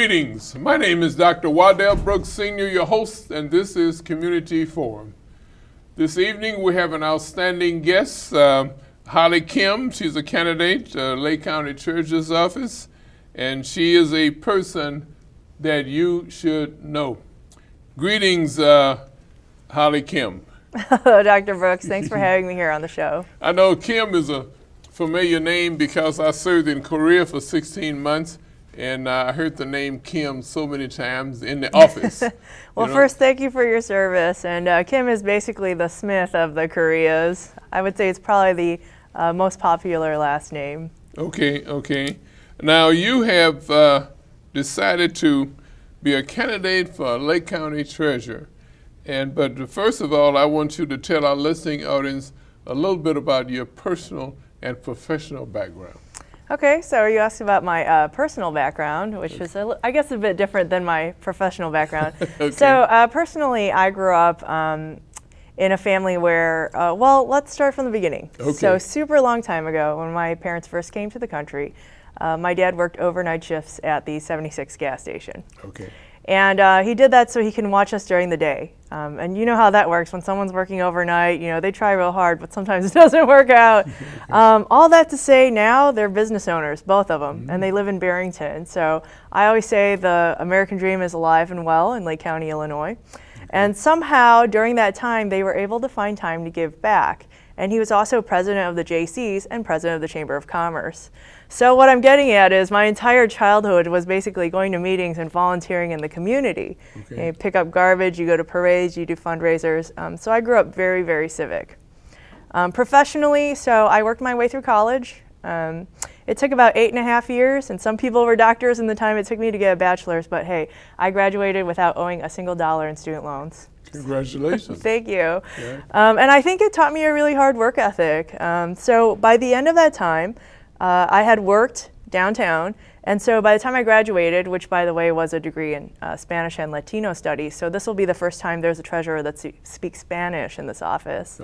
Greetings. My name is Dr. Waddell Brooks Sr., your host, and this is Community Forum. This evening we have an outstanding guest, Holly Kim. She's a candidate, Lake County Treasurer's Office, and she is a person that you should know. Greetings, Holly Kim. Hello, Dr. Brooks. Thanks for having me here on the show. I know Kim is a familiar name because I served in Korea for 16 months, and I heard the name Kim so many times in the office. Well, first, thank you for your service. And Kim is basically the Smith of the Koreas. I would say it's probably the most popular last name. Okay. Now, you have decided to be a candidate for Lake County Treasurer. But first of all, I want you to tell our listening audience a little bit about your personal and professional background. Okay, so you asked about my personal background, which is, I guess, a bit different than my professional background. Okay. So personally, I grew up in a family where, well, let's start from the beginning. Okay. So super long time ago, when my parents first came to the country, my dad worked overnight shifts at the 76 gas station. Okay. And he did that so he can watch us during the day. And you know how that works. When someone's working overnight, they try real hard, but sometimes it doesn't work out. All that to say, now they're business owners, both of them, and they live in Barrington. So I always say the American dream is alive and well in Lake County, Illinois. And somehow, during that time, they were able to find time to give back. And he was also president of the JCs and president of the Chamber of Commerce. So what I'm getting at is my entire childhood was basically going to meetings and volunteering in the community. Okay. You pick up garbage, you go to parades, you do fundraisers. So I grew up very, very civic. Professionally, so I worked my way through college. It took about 8.5 years, and some people were doctors in the time it took me to get a bachelor's, but hey, I graduated without owing a single dollar in student loans. Congratulations. Thank you. Yeah. And I think it taught me a really hard work ethic. So by the end of that time, I had worked downtown, and so by the time I graduated, which by the way was a degree in Spanish and Latino studies, so this will be the first time there's a treasurer that speaks Spanish in this office.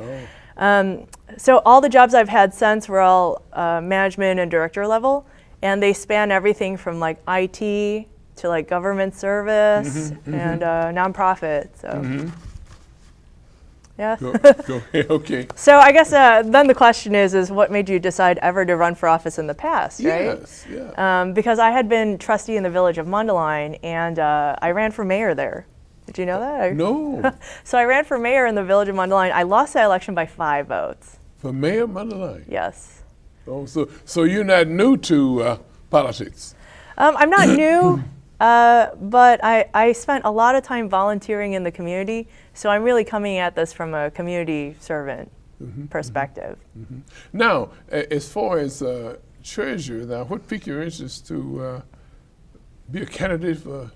Oh. So all the jobs I've had since were all management and director level, and they span everything from like IT to like government service and nonprofit. So. Yeah. Go ahead. Okay. So I guess then the question is what made you decide ever to run for office in the past, right? Yes. Yeah. Because I had been trustee in the village of Mundelein, and I ran for mayor there. Did you know that? No. So I ran for mayor in the village of Mundelein. I lost that election by 5 votes. For Mayor of Mundelein? Yes. Oh, so you're not new to politics? I'm not new. But I spent a lot of time volunteering in the community, so I'm really coming at this from a community servant perspective. Now, as far as treasurer, now what piqued your interest to be a candidate for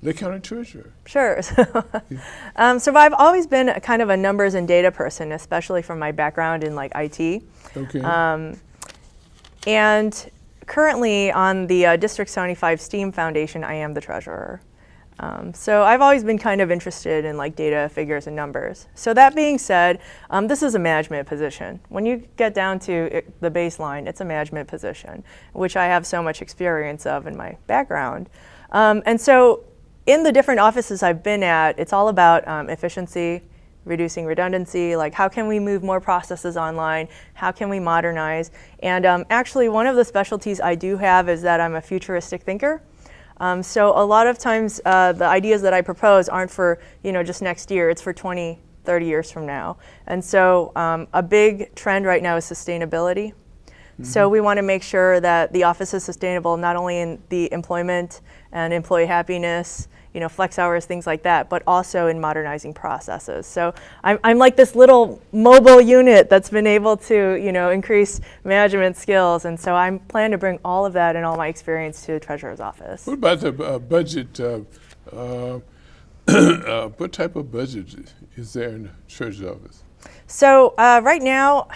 Lake County Treasurer? Sure. So I've always been a kind of a numbers and data person, especially from my background in like IT. Okay. And currently on the District 75 STEAM Foundation, I am the treasurer. So I've always been kind of interested in like data, figures, and numbers. So that being said, this is a management position. When you get down to the baseline, it's a management position, which I have so much experience of in my background. And so in the different offices I've been at, it's all about efficiency, reducing redundancy, like how can we move more processes online, how can we modernize, and actually one of the specialties I do have is that I'm a futuristic thinker. So a lot of times the ideas that I propose aren't for just next year, it's for 20, 30 years from now. And so a big trend right now is sustainability. So we want to make sure that the office is sustainable not only in the employment and employee happiness, flex hours, things like that, but also in modernizing processes. So I'm like this little mobile unit that's been able to, increase management skills. And so I'm planning to bring all of that and all my experience to the treasurer's office. What about the budget? What type of budget is there in the treasurer's office? So right now,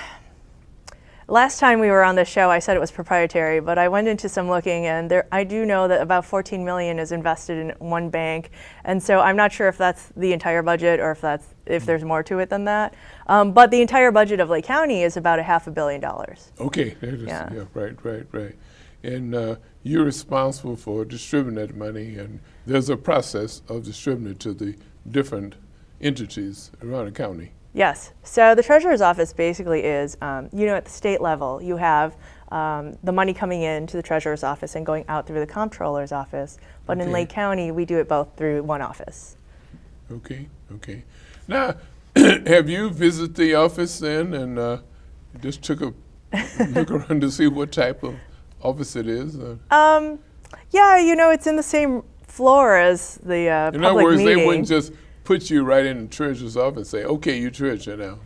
last time we were on this show, I said it was proprietary, but I went into some looking, and I do know that about $14 million is invested in one bank, and so I'm not sure if that's the entire budget or if there's more to it than that. But the entire budget of Lake County is about $500 million. Okay, there it is. Yeah. Yeah, right. and you're responsible for distributing that money, and there's a process of distributing it to the different entities around the county. Yes. So the treasurer's office basically is, at the state level, you have the money coming in to the treasurer's office and going out through the comptroller's office. But in Lake County, we do it both through one office. Okay. Now, have you visited the office then and just took a look around to see what type of office it is? Yeah, it's in the same floor as the public meeting. In other words, they wouldn't just put you right in the treasurer's office and say, okay, you treasurer now,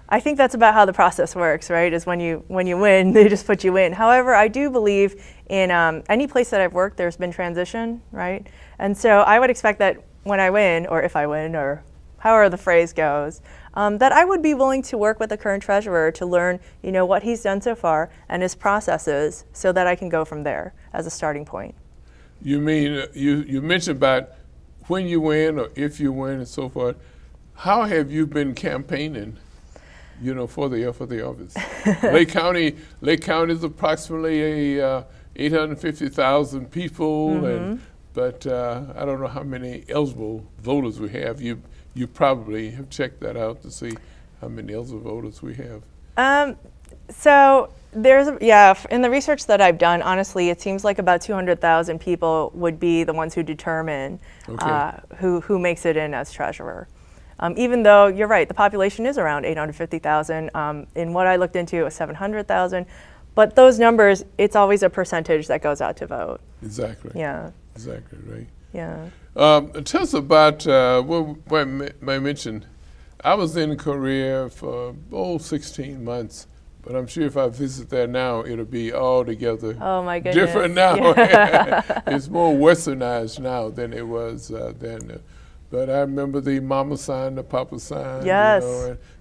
I think that's about how the process works, right? Is when you win, they just put you in. However, I do believe in any place that I've worked, there's been transition, right? And so I would expect that when I win, or if I win, or however the phrase goes, that I would be willing to work with the current treasurer to learn, what he's done so far and his processes, so that I can go from there as a starting point. You mean, you mentioned about when you win or if you win and so forth. How have you been campaigning, for the office? Lake County is approximately 850,000 people, but I don't know how many eligible voters we have. You probably have checked that out to see how many eligible voters we have. So there's, in the research that I've done, honestly, it seems like about 200,000 people would be the ones who determine who makes it in as treasurer. Even though you're right, the population is around 850,000. In what I looked into, it was 700,000. But those numbers, it's always a percentage that goes out to vote. Exactly. Yeah. Exactly, right. Yeah. Tell us about what I mentioned. I was in Korea for 16 months, but I'm sure if I visit there now, it'll be altogether different now. Yeah. It's more westernized now than it was then. But I remember the mama sign, the papa sign, Yes.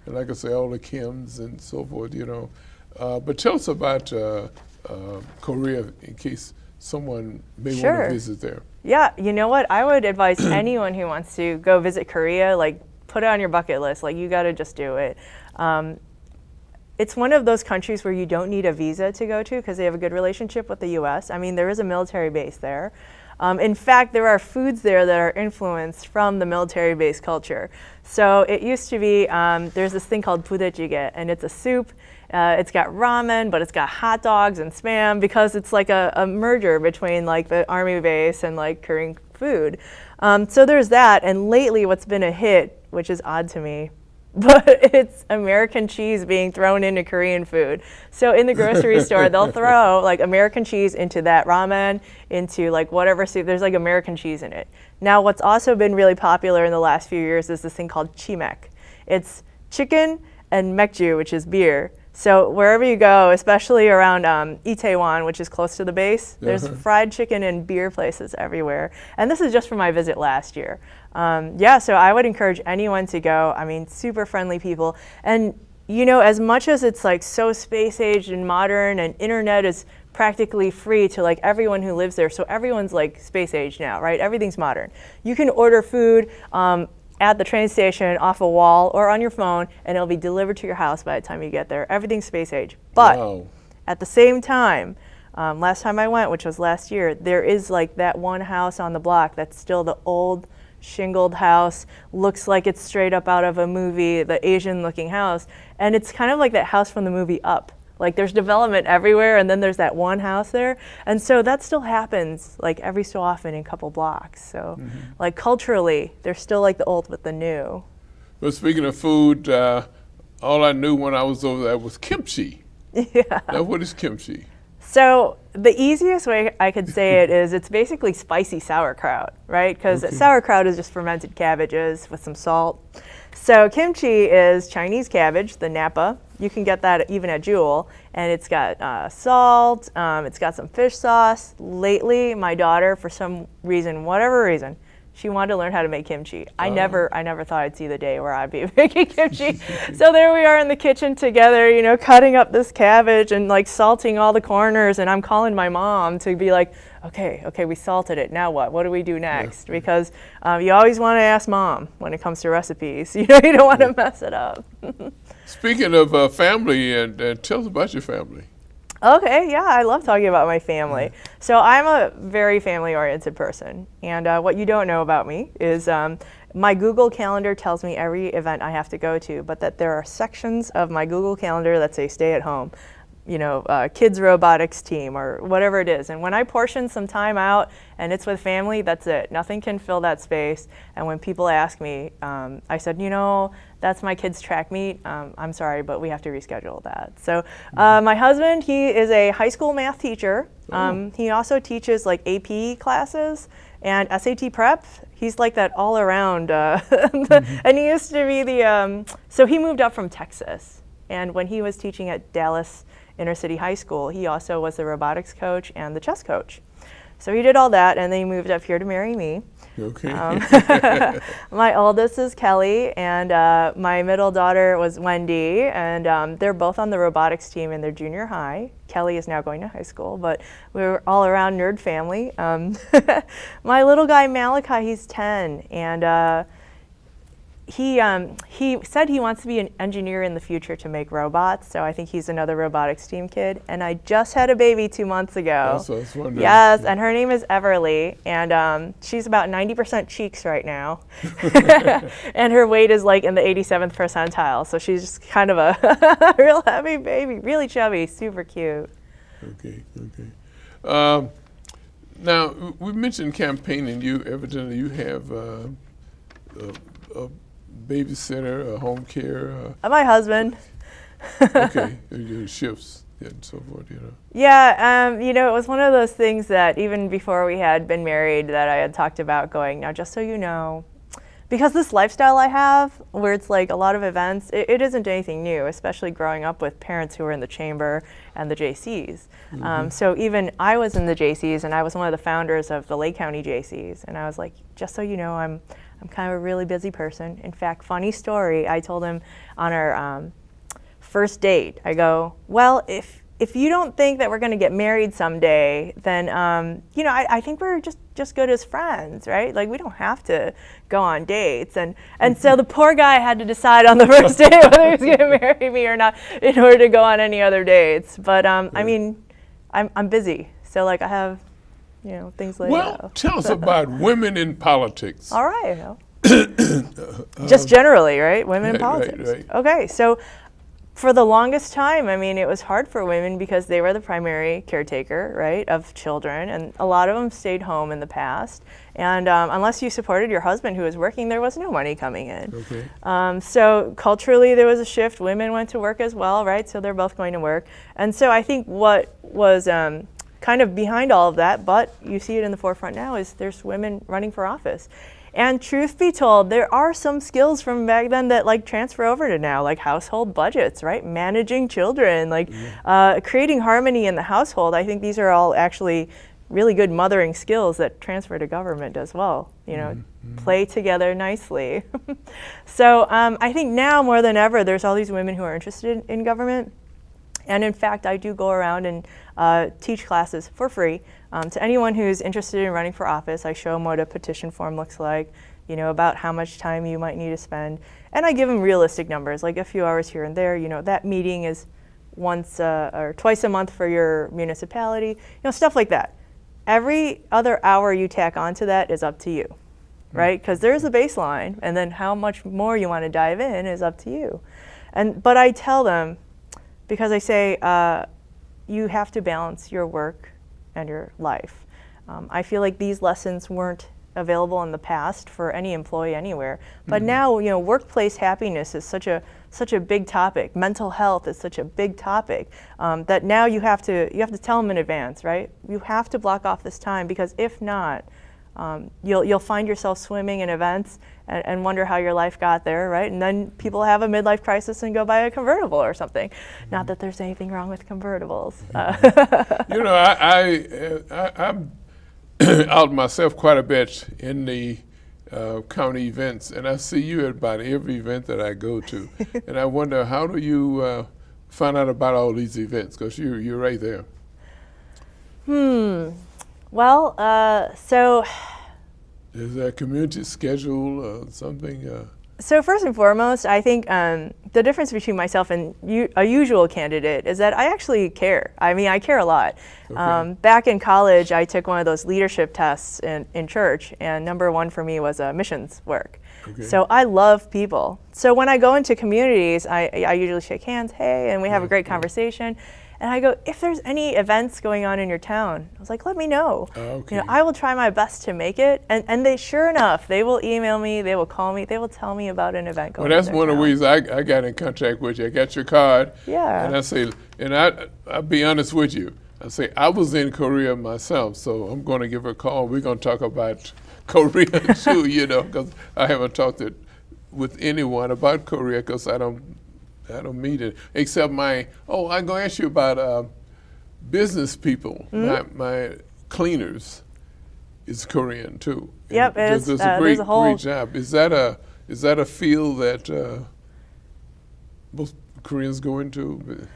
And like I say, all the Kims and so forth, But tell us about Korea in case someone may want to visit there. Yeah, you know what? I would advise anyone who wants to go visit Korea, put it on your bucket list. You got to just do it. It's one of those countries where you don't need a visa to go to because they have a good relationship with the U.S. I mean, there is a military base there. In fact, there are foods there that are influenced from the military-based culture. So it used to be, there's this thing called budae-jjigae, and it's a soup. It's got ramen, but it's got hot dogs and spam because it's like a merger between the army base and Korean food. So there's that, and lately what's been a hit, which is odd to me, but it's American cheese being thrown into Korean food. So in the grocery store, they'll throw American cheese into that ramen, into whatever soup. There's American cheese in it. Now, what's also been really popular in the last few years is this thing called chimek. It's chicken and mekju, which is beer. So wherever you go, especially around Itaewon, which is close to the base, there's fried chicken and beer places everywhere. And this is just from my visit last year. So I would encourage anyone to go. I mean, super friendly people. And, as much as it's so space age and modern and internet is practically free to everyone who lives there. So everyone's space age now, right? Everything's modern. You can order food at the train station, off a wall, or on your phone, and it'll be delivered to your house by the time you get there. Everything's space age. But at the same time, last time I went, which was last year, there is that one house on the block that's still the old shingled house, looks like it's straight up out of a movie, the Asian looking house. And it's kind of like that house from the movie Up. There's development everywhere, and then there's that one house there. And so that still happens every so often in a couple blocks. So culturally, they're still the old with the new. Well, speaking of food, all I knew when I was over there was kimchi. Yeah. Now, what is kimchi? So the easiest way I could say it is it's basically spicy sauerkraut, right? Because sauerkraut is just fermented cabbages with some salt. So kimchi is Chinese cabbage, the napa. You can get that even at Jewel, and it's got salt. It's got some fish sauce. Lately, my daughter, for some reason, whatever reason, she wanted to learn how to make kimchi. I never thought I'd see the day where I'd be making kimchi. So there we are in the kitchen together, cutting up this cabbage and salting all the corners. And I'm calling my mom to be okay, we salted it. Now what? What do we do next? Yeah. Because you always want to ask mom when it comes to recipes. You don't want to mess it up. Speaking of family, and tell us about your family. Okay, yeah, I love talking about my family. So I'm a very family-oriented person, and what you don't know about me is my Google Calendar tells me every event I have to go to, but that there are sections of my Google Calendar that say stay at home, you know, kids robotics team or whatever it is. And when I portion some time out and it's with family, that's it. Nothing can fill that space. And when people ask me, I said, you know, that's my kids' track meet. I'm sorry, but we have to reschedule that. So my husband, he is a high school math teacher. He also teaches like AP classes and SAT prep. He's like that all around. And he used to be the, so he moved up from Texas. And when he was teaching at Dallas Inner City High School, he also was the robotics coach and the chess coach. So he did all that, and then he moved up here to marry me. Okay. My oldest is Kelly, and my middle daughter was Wendy, and they're both on the robotics team in their junior high. Kelly is now going to high school, but we're all around nerd family. My little guy Malachi, he's 10, and he said he wants to be an engineer in the future to make robots, so I think he's another robotics team kid. And I just had a baby 2 months ago. That's wonderful. Yes, and her name is Everly, and she's about 90% cheeks right now. And her weight is like in the 87th percentile, so she's just kind of a real heavy baby, really chubby, super cute. Okay, okay. Now, we mentioned campaigning. Evidently you have a babysitter, home care. My husband. Okay, your shifts and so forth, you know. Yeah, you know, it was one of those things that even before we had been married that I had talked about going, now just so you know, because this lifestyle I have, where it's like a lot of events, it isn't anything new, especially growing up with parents who were in the chamber and the JCs. So even I was in the JCs, and I was one of the founders of the Lake County JCs, and I was like, just so you know, I'm kind of a really busy person. In fact, funny story, I told him on our first date, I go, well, if you don't think that we're going to get married someday, then, you know, I think we're just good as friends, right? Like, we don't have to go on dates. And so the poor guy had to decide on the first date whether he was going to marry me or not in order to go on any other dates. But, I mean, I'm busy. So, like, I have, you know, things like that. Well, tell us about women in politics. All right. Just generally, right? Women in politics. Right. Okay, so for the longest time, I mean, it was hard for women because they were the primary caretaker, right, of children, and a lot of them stayed home in the past. And unless you supported your husband who was working, there was no money coming in. Okay. So culturally, there was a shift. Women went to work as well, right? So they're both going to work. And so I think what was kind of behind all of that, but you see it in the forefront now, is there's women running for office. And truth be told, there are some skills from back then that like transfer over to now, like household budgets, right? Managing children, like creating harmony in the household. I think these are all actually really good mothering skills that transfer to government as well, you know, play together nicely. So I think now more than ever, there's all these women who are interested in government. And in fact, I do go around and teach classes for free to anyone who's interested in running for office. I show them what a petition form looks like, you know, about how much time you might need to spend. And I give them realistic numbers, like a few hours here and there. You know, that meeting is once or twice a month for your municipality, you know, stuff like that. Every other hour you tack onto that is up to you, right? Because there's a baseline, and then how much more you want to dive in is up to you. But I tell them, because I say you have to balance your work and your life. I feel like these lessons weren't available in the past for any employee anywhere, but now, you know, workplace happiness is such a big topic. Mental health is such a big topic that now you have to tell them in advance, right? You have to block off this time, because if not, you'll find yourself swimming in events and wonder how your life got there, right? And then people have a midlife crisis and go buy a convertible or something. Not that there's anything wrong with convertibles. You know, I'm out myself quite a bit in the county events, and I see you at about every event that I go to. And I wonder, how do you find out about all these events? Because you're right there. Well, so... Is there a community schedule or something? So first and foremost, I think the difference between myself and a usual candidate is that I actually care. I mean, I care a lot. Okay. Back in college, I took one of those leadership tests in church, and number one for me was missions work. Okay. So I love people. So when I go into communities, I usually shake hands, hey, and we have a great conversation. And I go, if there's any events going on in your town, I was like, let me know. Okay. You know, I will try my best to make it. And they, sure enough, they will email me, they will call me, they will tell me about an event going on. Well, that's in their one of the town. ways I got in contact with you. I got your card. Yeah. And I say, and I'll be honest with you. I say, I was in Korea myself, so I'm going to give her a call. We're going to talk about Korea too, you know, because I haven't talked with anyone about Korea because I don't meet it, except I'm going to ask you about business people. My cleaners is Korean too. Yep, And it is. does a There's a whole- great job. Is that a field that most Koreans go into?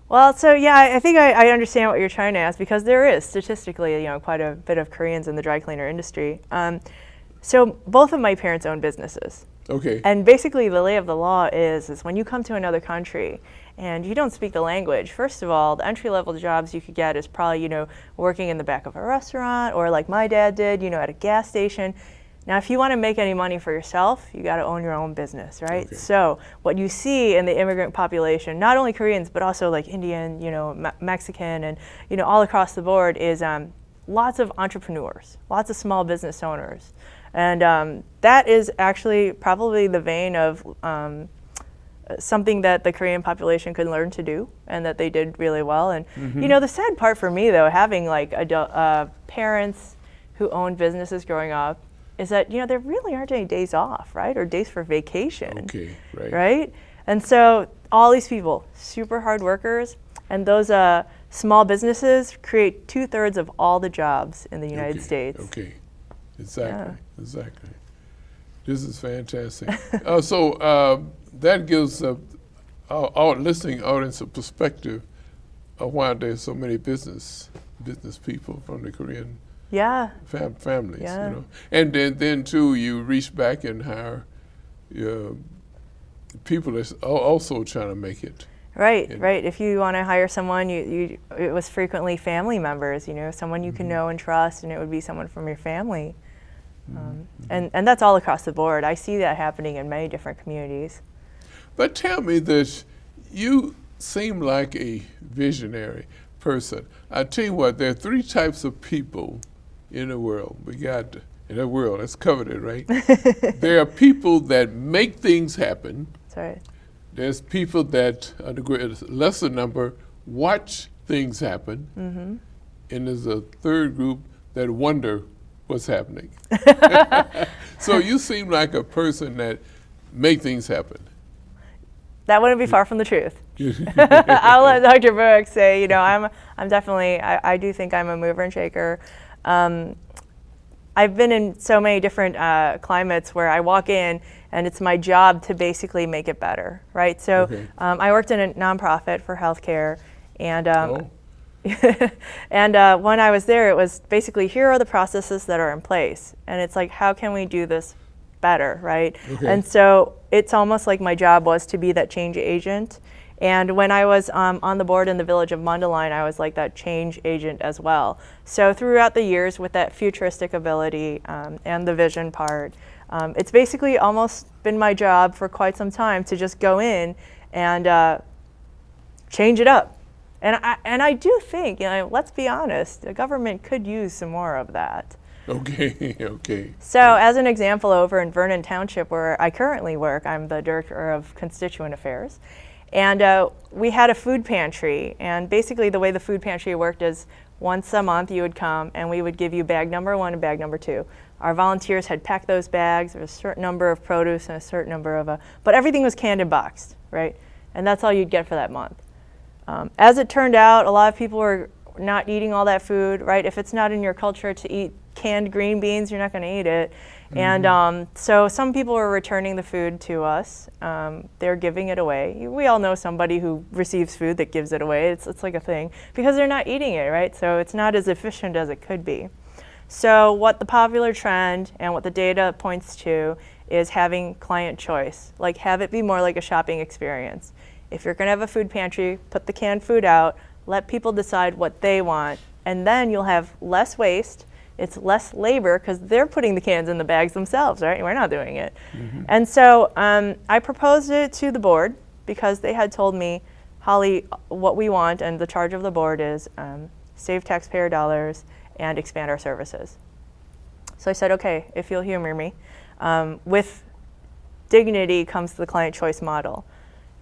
Well, so yeah, I think I understand what you're trying to ask, because there is statistically, you know, quite a bit of Koreans in the dry cleaner industry. So both of my parents own businesses. Okay. And basically the lay of the law is when you come to another country and you don't speak the language, first of all, the entry-level jobs you could get is probably, you know, working in the back of a restaurant, or like my dad did, you know, at a gas station. Now, if you want to make any money for yourself, you got to own your own business, right? Okay. So what you see in the immigrant population, not only Koreans, but also like Indian, you know, Mexican, and, you know, all across the board is lots of entrepreneurs, lots of small business owners. And that is actually probably the vein of something that the Korean population could learn to do, and that they did really well. And you know, the sad part for me though, having like parents who owned businesses growing up, is that, you know, there really aren't any days off, right? Or days for vacation. Okay, right. Right? And so all these people, super hard workers, and those small businesses create 2/3 of all the jobs in the United States. Okay, exactly, Yeah. exactly. This is fantastic. So that gives our listening audience a perspective of why there's so many business people from the Korean Yeah. families. Yeah. You know, and then too, you reach back and hire people that's also trying to make it. Right, And- right. If you want to hire someone, it was frequently family members, you know, someone you can know and trust, and it would be someone from your family. And that's all across the board. I see that happening in many different communities. But tell me this, you seem like a visionary person. I tell you what, there are 3 types of people in the world. We got, in the world, let's cover it, right? There are people that make things happen. Sorry. There's people that, a lesser number, watch things happen. And there's a third group that wonder what's happening. So you seem like a person that make things happen. That wouldn't be far from the truth. I'll let Dr. Brooks say, you know, I'm definitely, I do think I'm a mover and shaker. I've been in so many different climates where I walk in and it's my job to basically make it better, right? So Okay. I worked in a nonprofit for healthcare, and Oh. and when I was there, it was basically, here are the processes that are in place, and it's like, how can we do this better, right? Okay. And so it's almost like my job was to be that change agent. And when I was on the board in the village of Mundelein, I was like that change agent as well. So throughout the years, with that futuristic ability and the vision part, it's basically almost been my job for quite some time to just go in and change it up. And I do think, you know, let's be honest, the government could use some more of that. Okay, okay. So as an example, over in Vernon Township, where I currently work, I'm the director of constituent affairs. And we had a food pantry, and basically the way the food pantry worked is once a month you would come and we would give you bag number 1 and bag number 2. Our volunteers had packed those bags. There was a certain number of produce and a certain number of, but everything was canned and boxed, right? And that's all you'd get for that month. As it turned out, a lot of people were not eating all that food, right? If it's not in your culture to eat canned green beans, you're not going to eat it. And so some people were returning the food to us. They're giving it away. We all know somebody who receives food that gives it away. It's like a thing because they're not eating it, right? So it's not as efficient as it could be. So what the popular trend and what the data points to is having client choice. Like, have it be more like a shopping experience. If you're going to have a food pantry, put the canned food out, let people decide what they want, and then you'll have less waste. It's less labor because they're putting the cans in the bags themselves, right? We're not doing it. And so I proposed it to the board because they had told me, Holly, what we want and the charge of the board is save taxpayer dollars and expand our services. So I said, okay, if you'll humor me. With dignity comes the client choice model.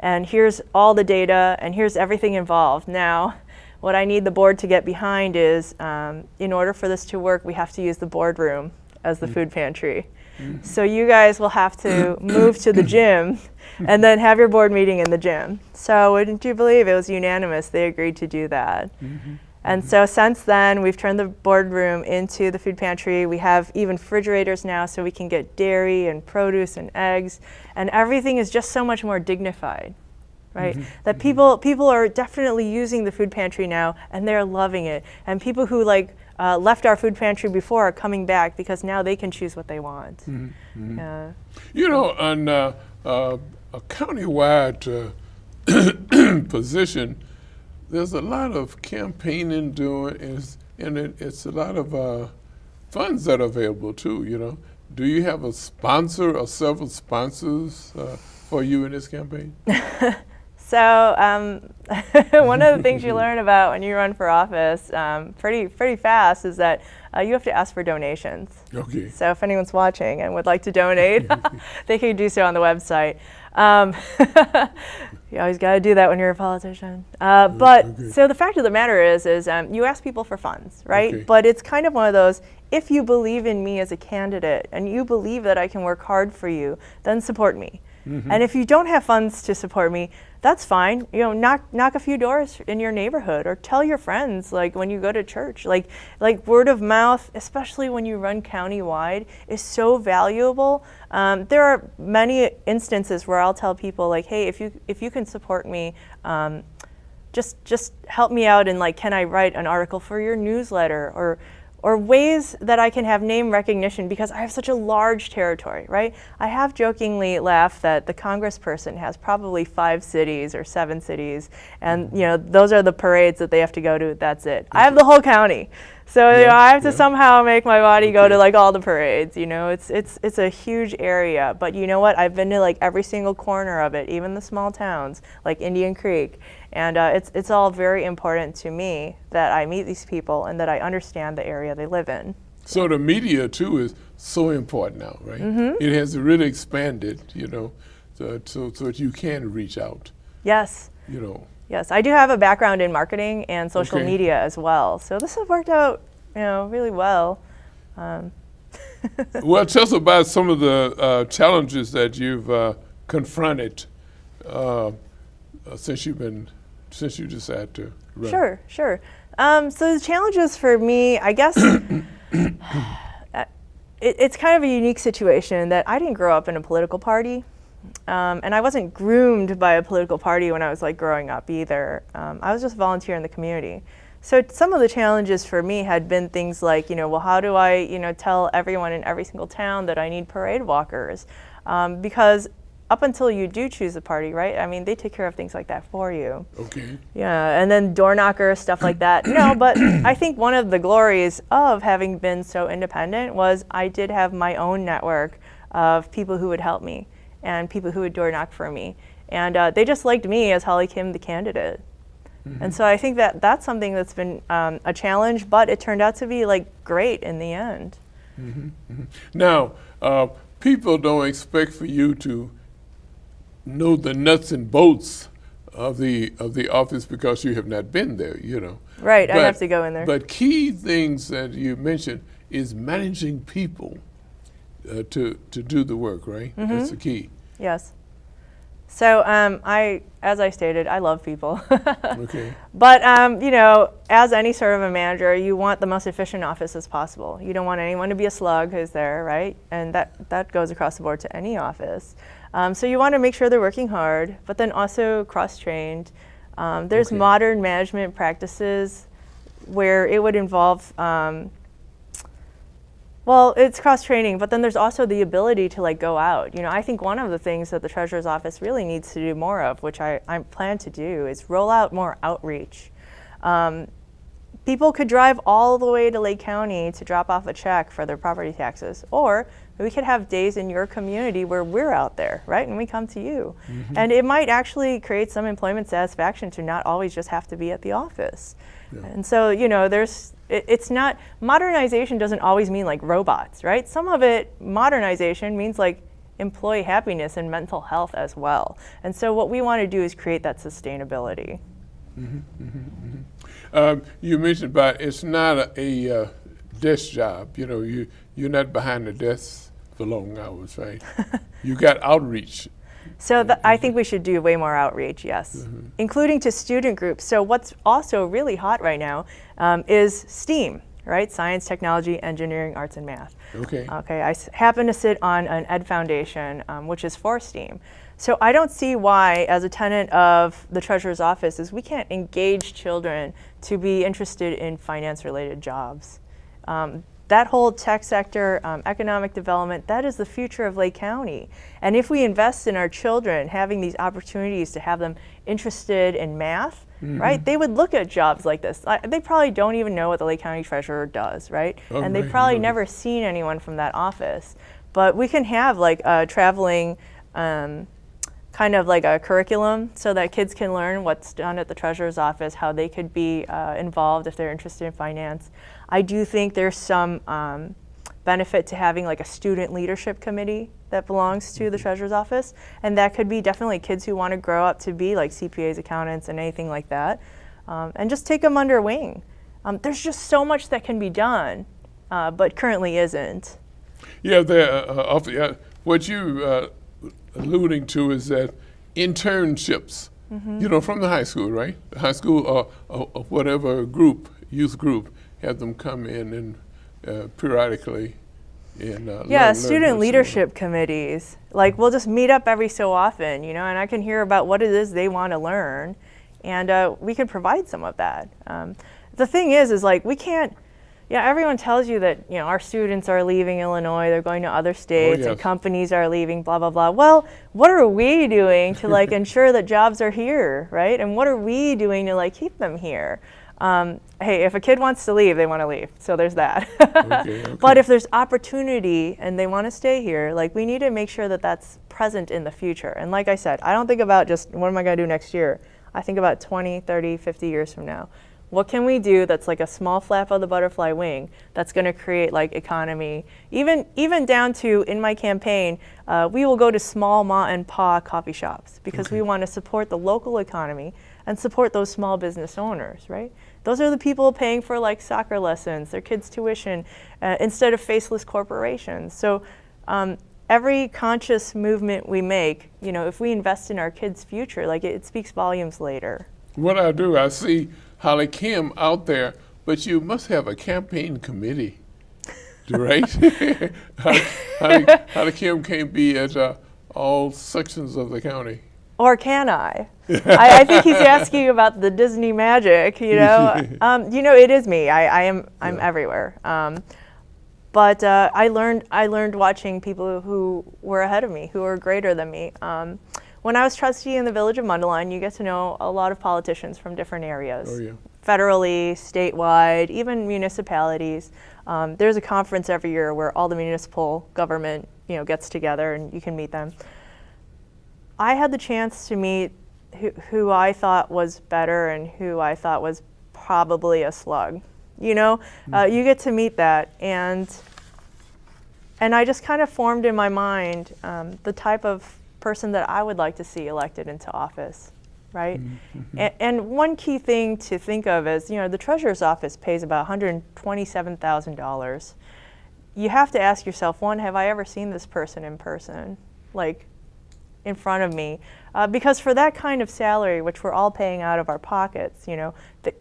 And here's all the data, and here's everything involved. Now, what I need the board to get behind is, in order for this to work, we have to use the boardroom as the food pantry. So you guys will have to move to the gym and then have your board meeting in the gym. So wouldn't you believe it was unanimous? They agreed to do that. And so since then, we've turned the boardroom into the food pantry. We have even refrigerators now, so we can get dairy and produce and eggs, and everything is just so much more dignified, right? That people are definitely using the food pantry now, and they're loving it. And people who left our food pantry before are coming back because now they can choose what they want. You know, on a countywide position, there's a lot of campaigning and it's a lot of funds that are available too, you know. Do you have a sponsor or several sponsors for you in this campaign? So one of the things you learn about when you run for office pretty fast is that you have to ask for donations. Okay. So if anyone's watching and would like to donate, they can do so on the website. You always got to do that when you're a politician. So the fact of the matter is you ask people for funds, right? Okay. But it's kind of one of those, if you believe in me as a candidate and you believe that I can work hard for you, then support me. And if you don't have funds to support me, that's fine. You know, knock a few doors in your neighborhood, or tell your friends, like when you go to church. Like word of mouth, especially when you run countywide, is so valuable. There are many instances where I'll tell people, like, hey, if you can support me, just help me out, and like, can I write an article for your newsletter, or ways that I can have name recognition, because I have such a large territory, right? I have jokingly laughed that the congressperson has probably 5 cities or 7 cities, and you know, those are the parades that they have to go to, that's it. I have the whole county. So you know, I have to somehow make my body go to like all the parades, you know, it's a huge area. But you know what, I've been to like every single corner of it, even the small towns like Indian Creek. And it's all very important to me that I meet these people and that I understand the area they live in. So the media too is so important now, right? It has really expanded, you know, so that you can reach out. Yes. You know. Yes, I do have a background in marketing and social media as well. So this has worked out, you know, really well. Well, tell us about some of the challenges that you've confronted since you decided to run. Sure. So the challenges for me, I guess, it's kind of a unique situation that I didn't grow up in a political party. And I wasn't groomed by a political party when I was like growing up either. I was just a volunteer in the community. So some of the challenges for me had been things like, you know, well, how do I, you know, tell everyone in every single town that I need parade walkers? Because up until you do choose a party, right? I mean, they take care of things like that for you. Okay. Yeah, and then door knockers, stuff like that. No, but I think one of the glories of having been so independent was I did have my own network of people who would help me and people who would door knock for me. And they just liked me as Holly Kim, the candidate. And so I think that that's something that's been a challenge, but it turned out to be like great in the end. Now, people don't expect for you to know the nuts and bolts of the office because you have not been there, you know. Right, I have to go in there. But key things that you mentioned is managing people to do the work, right? That's the key. Yes. So as I stated, I love people. Okay. But you know, as any sort of a manager, you want the most efficient office as possible. You don't want anyone to be a slug who's there, right? And that goes across the board to any office. So you want to make sure they're working hard, but then also cross-trained. There's modern management practices where it would involve Well, it's cross-training, but then there's also the ability to like go out. You know, I think one of the things that the Treasurer's Office really needs to do more of, which I plan to do, is roll out more outreach. People could drive all the way to Lake County to drop off a check for their property taxes, or we could have days in your community where we're out there, right? And we come to you. Mm-hmm. And it might actually create some employment satisfaction to not always just have to be at the office. Yeah. And so, you know, it's not, modernization doesn't always mean like robots, right? Some of it, modernization means like employee happiness and mental health as well. And so what we want to do is create that sustainability. Mm-hmm, mm-hmm, mm-hmm. You mentioned about it's not a desk job. You know, you're not behind the desk for long hours, right? You got outreach. So I think we should do way more outreach, yes, mm-hmm. including to student groups. So what's also really hot right now is STEAM, right? Science, technology, engineering, arts, and math. Okay. Okay, I happen to sit on an Ed Foundation, which is for STEAM. So I don't see why, as a tenant of the Treasurer's Office, is we can't engage children to be interested in finance-related jobs. That whole tech sector, economic development, that is the future of Lake County. And if we invest in our children, having these opportunities to have them interested in math, mm-hmm. right? They would look at jobs like this. They probably don't even know what the Lake County Treasurer does, right? Oh, and they've probably never seen anyone from that office. But we can have like a traveling kind of like a curriculum so that kids can learn what's done at the Treasurer's Office, how they could be involved if they're interested in finance. I do think there's some benefit to having like a student leadership committee that belongs to the Treasurer's Office, and that could be definitely kids who want to grow up to be like CPAs, accountants, and anything like that, and just take them under wing. There's just so much that can be done, but currently isn't. Yeah, what you alluding to is that internships, mm-hmm. you know, from the high school, right? The high school or whatever group, youth group, have them come in and periodically and learn student leadership committees. Like we'll just meet up every so often, you know, and I can hear about what it is they want to learn, and we can provide some of that. The thing is like we can't. Yeah, everyone tells you that, you know, our students are leaving Illinois, they're going to other states, and companies are leaving, blah, blah, blah. Well, what are we doing to like ensure that jobs are here, right? And what are we doing to like keep them here? Hey, if a kid wants to leave, they want to leave. So there's that. Okay. But if there's opportunity and they want to stay here, like we need to make sure that that's present in the future. And like I said, I don't think about just what am I going to do next year? I think about 20, 30, 50 years from now. What can we do that's like a small flap of the butterfly wing that's going to create like economy? Even down to, in my campaign, we will go to small ma and pa coffee shops because we want to support the local economy and support those small business owners, right? Those are the people paying for like soccer lessons, their kids' tuition, instead of faceless corporations. So every conscious movement we make, you know, if we invest in our kids' future, like it speaks volumes later. What I do, I see Holly Kim out there, but you must have a campaign committee, right? Holly Kim can't be at all sections of the county. Or can I? I think he's asking about the Disney magic, you know. You know, it is me. I'm everywhere. But I learned watching people who were ahead of me, who were greater than me. When I was trustee in the village of Mundelein, you get to know a lot of politicians from different areas. Oh, yeah. Federally, statewide, even municipalities. There's a conference every year where all the municipal government, you know, gets together and you can meet them. I had the chance to meet who I thought was better and who I thought was probably a slug. You know, you get to meet that, and I just kind of formed in my mind the type of person that I would like to see elected into office, right? Mm-hmm. And one key thing to think of is, you know, the Treasurer's Office pays about $127,000. You have to ask yourself, one, have I ever seen this person in person, like in front of me? Because for that kind of salary, which we're all paying out of our pockets, you know,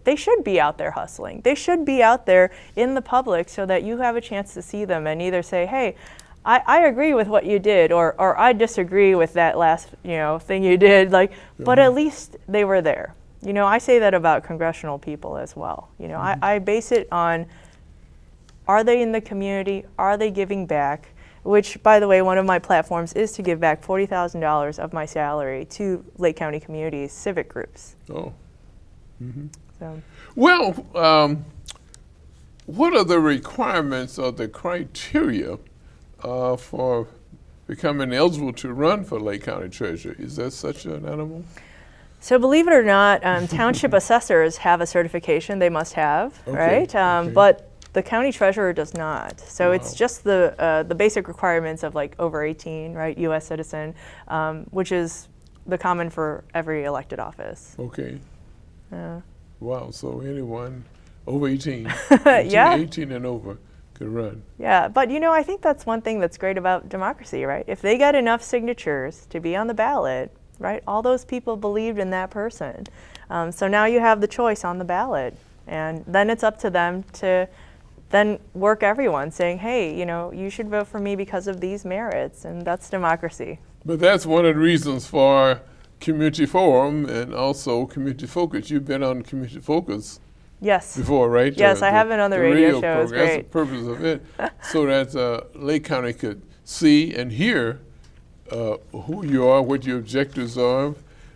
they should be out there hustling. They should be out there in the public so that you have a chance to see them and either say, hey, I agree with what you did, or I disagree with that last, you know, thing you did, like, but at least they were there. You know, I say that about congressional people as well. You know, I base it on, Are they in the community? Are they giving back? Which, by the way, one of my platforms is to give back $40,000 of my salary to Lake County communities, civic groups. Oh. So. Well, what are the requirements or the criteria for becoming eligible to run for Lake County Treasurer? Is that such an animal? So believe it or not, township assessors have a certification they must have, right? But the county treasurer does not. So it's just the basic requirements of like over 18, right? U.S. citizen, which is the common for every elected office. Okay. Yeah. Wow, so anyone over 18, Yeah. 18 and over could run. Yeah, but you know, I think that's one thing that's great about democracy, right? If they get enough signatures to be on the ballot, right, all those people believed in that person. So now you have the choice on the ballot, and then it's up to them to then work everyone, saying, hey, you know, you should vote for me because of these merits, and that's democracy. But that's one of the reasons for Community Forum and also Community Focus. You've been on Community Focus Yes. before, right? Yes, I have been on the radio show. It's That's great. the purpose of it, so that Lake County could see and hear who you are, what your objectives are,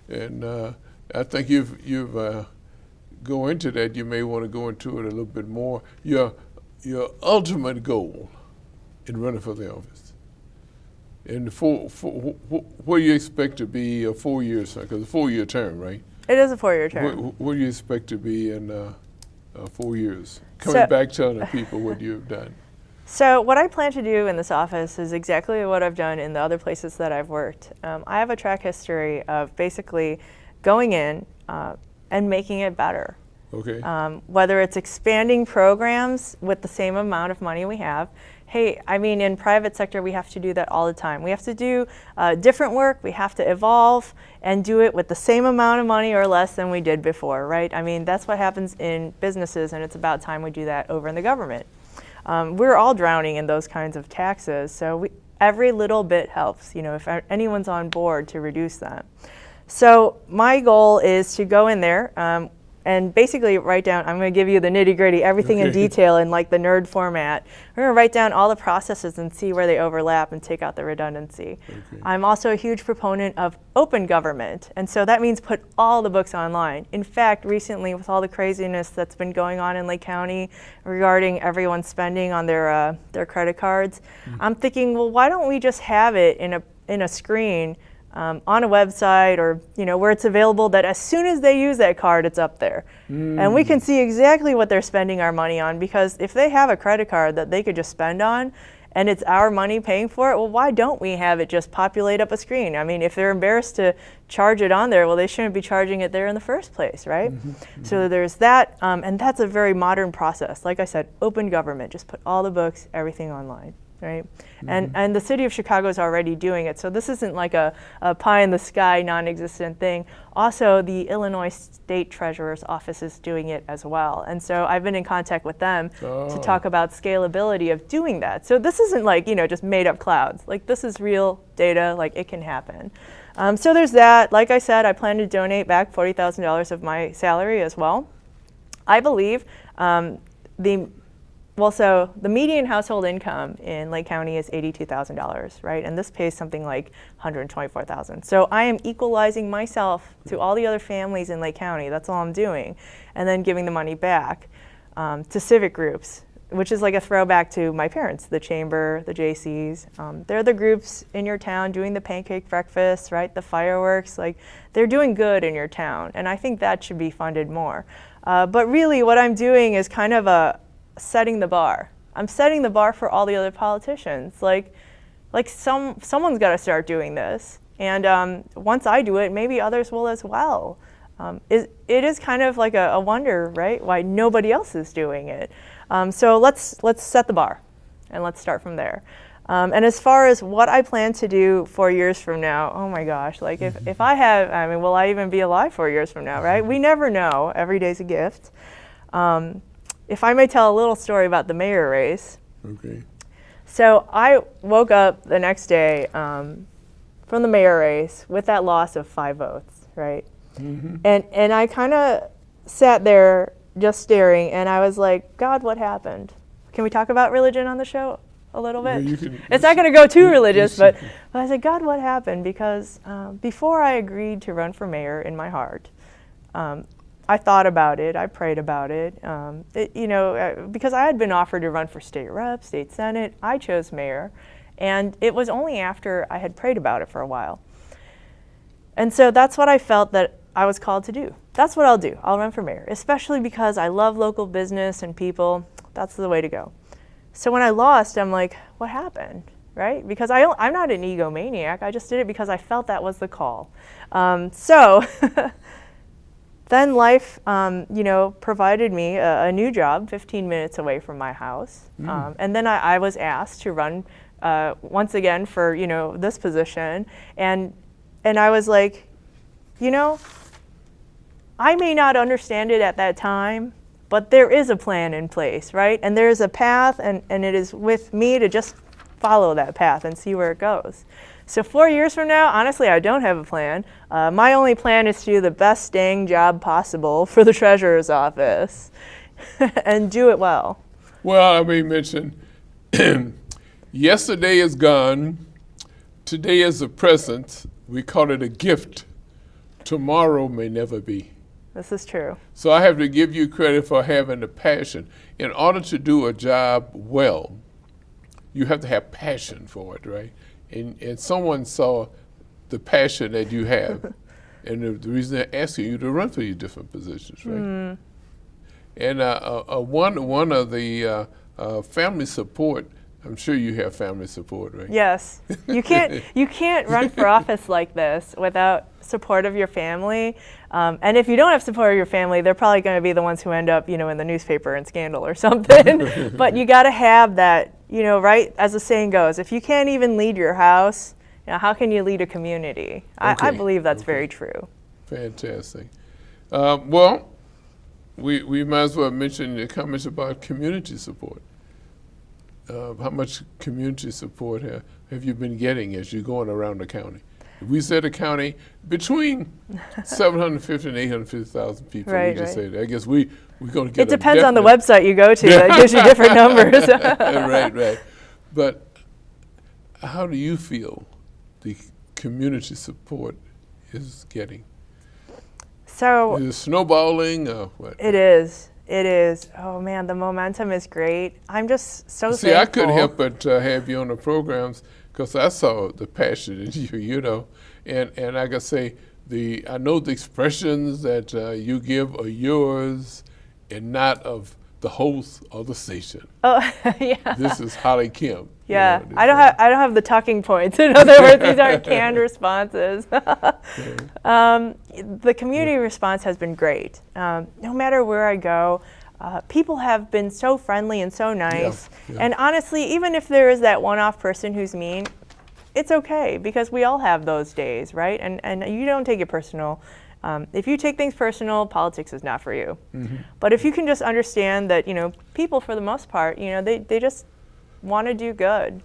and I think you've go into that. You may want to go into it a little bit more. Your ultimate goal in running for the office, and what do you expect to be 4 years? Because a 4-year term, right? It is a 4-year term. What do you expect to be in 4 years? Coming back telling the people what you've done. So what I plan to do in this office is exactly what I've done in the other places that I've worked. I have a track history of basically going in and making it better. Okay. Whether it's expanding programs with the same amount of money we have. Hey, I mean, in private sector, we have to do that all the time. We have to do different work. We have to evolve and do it with the same amount of money or less than we did before, right? I mean, that's what happens in businesses, and it's about time we do that over in the government. We're all drowning in those kinds of taxes, so every little bit helps, you know, if anyone's on board to reduce that. So my goal is to go in there and basically write down, I'm going to give you the nitty-gritty, everything in detail in like the nerd format. We're going to write down all the processes and see where they overlap and take out the redundancy. I'm also a huge proponent of open government, and so that means put all the books online. In fact, recently with all the craziness that's been going on in Lake County regarding everyone spending on their credit cards, I'm thinking, well, why don't we just have it in a screen on a website, or where it's available, that as soon as they use that card, it's up there. And we can see exactly what they're spending our money on, because if they have a credit card that they could just spend on, and it's our money paying for it, well, why don't we have it just populate up a screen? I mean, if they're embarrassed to charge it on there, well, they shouldn't be charging it there in the first place, right? So there's that, and that's a very modern process. Like I said, open government, just put all the books, everything online. Right? And the city of Chicago is already doing it, so this isn't like a pie in the sky, non-existent thing. Also, the Illinois State Treasurer's Office is doing it as well, and so I've been in contact with them to talk about scalability of doing that. So this isn't like just made up clouds. Like, this is real data. Like, it can happen. So there's that. Like I said, I plan to donate back $40,000 of my salary as well. I believe so the median household income in Lake County is $82,000, right? And this pays something like $124,000. So I am equalizing myself to all the other families in Lake County. That's all I'm doing. And then giving the money back to civic groups, which is like a throwback to my parents, the chamber, the JCs. They're the groups in your town doing the pancake breakfast, right? The fireworks, like, they're doing good in your town. And I think that should be funded more. But really what I'm doing is kind of setting the bar. I'm setting the bar for all the other politicians. Like someone's got to start doing this, and once I do it, maybe others will as well. It is kind of like a wonder, right? Why nobody else is doing it. So let's set the bar, and let's start from there. And as far as what I plan to do 4 years from now, oh my gosh! Like if I have, I mean, will I even be alive 4 years from now? Right? We never know. Every day's a gift. If I may tell a little story about the mayor race. Okay. So I woke up the next day from the mayor race with that loss of 5 votes, right? And I kind of sat there just staring, and I was like, God, what happened? can we talk about religion on the show a little bit? Well, you can, it's not going to go too religious, but I said, God, what happened? Because before I agreed to run for mayor in my heart, I thought about it, I prayed about it, because I had been offered to run for state rep, state senate. I chose mayor, and it was only after I had prayed about it for a while. And so that's what I felt that I was called to do. That's what I'll do. I'll run for mayor, especially because I love local business and people. That's the way to go. So when I lost, I'm like, what happened, right? Because I'm not an egomaniac. I just did it because I felt that was the call. Then life, provided me a new job 15 minutes away from my house. And then I was asked to run once again for, this position. And I was like, I may not understand it at that time, but there is a plan in place, right? And there is a path, and it is with me to just follow that path and see where it goes. So 4 years from now, honestly, I don't have a plan. My only plan is to do the best dang job possible for the treasurer's office and do it well. Well, I may mention, yesterday is gone. Today is the present. We call it a gift. Tomorrow may never be. This is true. So I have to give you credit for having the passion. In order to do a job well, you have to have passion for it, right? And someone saw the passion that you have, and the reason they're asking you to run for your different positions, right? And one of the family support, I'm sure you have family support, right? Yes. You can't run for office like this without support of your family. And if you don't have support of your family, they're probably going to be the ones who end up, in the newspaper and scandal or something. But you got to have that, right? As the saying goes, if you can't even lead your house, how can you lead a community? I believe that's very true. Fantastic. Well, we might as well mention the comments about community support. How much community support have you been getting as you're going around the county? We said a county between 750 and 850,000 people. Right, we just right. say that. I guess we're going to get. It depends on the website you go to. That gives you different numbers. Right. But how do you feel the community support is getting? So is it snowballing or what? It is. Oh man, the momentum is great. I'm just so thankful. See, I couldn't help but have you on the programs because I saw the passion in you, and like I say, I know the expressions that you give are yours and not of the host or the station. Oh, yeah. This is Holly Kim. Yeah, I don't have the talking points. In other words, these aren't canned responses. The community response has been great. No matter where I go, people have been so friendly and so nice. Yeah. And honestly, even if there is that one-off person who's mean, it's okay because we all have those days, right? And you don't take it personal. If you take things personal, politics is not for you. Mm-hmm. But if you can just understand that, people for the most part, they just want to do good.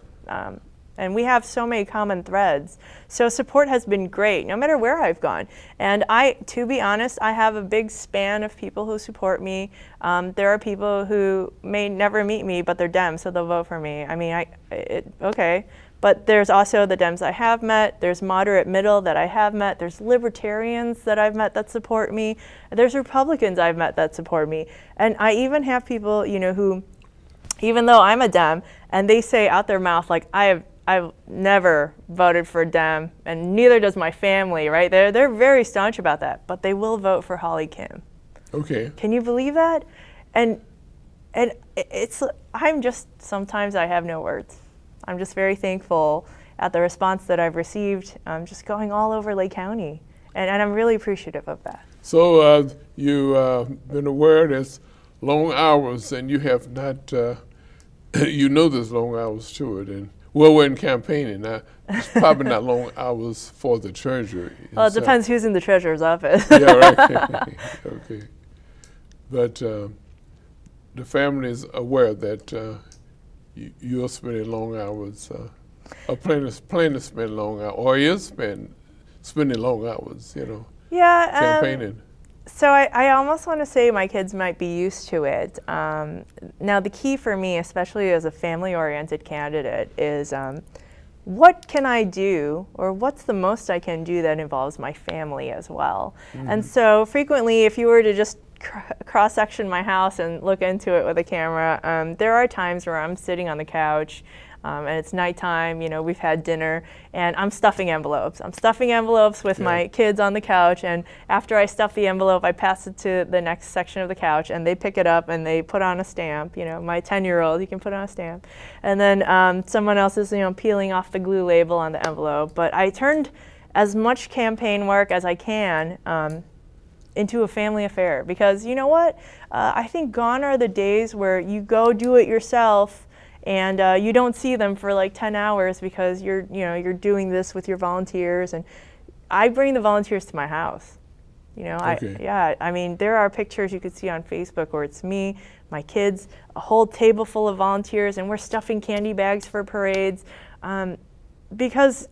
And we have so many common threads. So support has been great, no matter where I've gone. And to be honest, I have a big span of people who support me. There are people who may never meet me, but they're Dems, so they'll vote for me. I mean, okay. But there's also the Dems I have met, there's moderate middle that I have met, there's libertarians that I've met that support me, there's Republicans I've met that support me. And I even have people, who, even though I'm a Dem, and they say out their mouth, like, I've never voted for a Dem, and neither does my family, right? They're very staunch about that, but they will vote for Holly Kim. Okay. Can you believe that? And sometimes I have no words. I'm just very thankful at the response that I've received, just going all over Lake County, and I'm really appreciative of that. So you've been aware there's long hours, and you have not, there's long hours to it, and we're in campaigning. It's probably not long hours for the treasurer. Well, it depends who's in the treasurer's office. Yeah, right. Okay. But the family is aware that you're spending long hours, or plan to spend long hours, or is spending long hours, Yeah. campaigning. So I almost want to say my kids might be used to it. Now the key for me, especially as a family-oriented candidate, is what can I do, or what's the most I can do that involves my family as well? And so frequently, if you were to just cross-section my house and look into it with a camera, there are times where I'm sitting on the couch and it's nighttime, you know, we've had dinner, and I'm stuffing envelopes. I'm stuffing envelopes with my kids on the couch, and after I stuff the envelope, I pass it to the next section of the couch, and they pick it up and they put on a stamp. You know, my 10-year-old, he can put on a stamp. And then someone else is, you know, peeling off the glue label on the envelope. But I turned as much campaign work as I can into a family affair, because you know what? I think gone are the days where you go do it yourself and you don't see them for like 10 hours because you're doing this with your volunteers. And I bring the volunteers to my house. You know, I mean, there are pictures you could see on Facebook where it's me, my kids, a whole table full of volunteers, and we're stuffing candy bags for parades. Because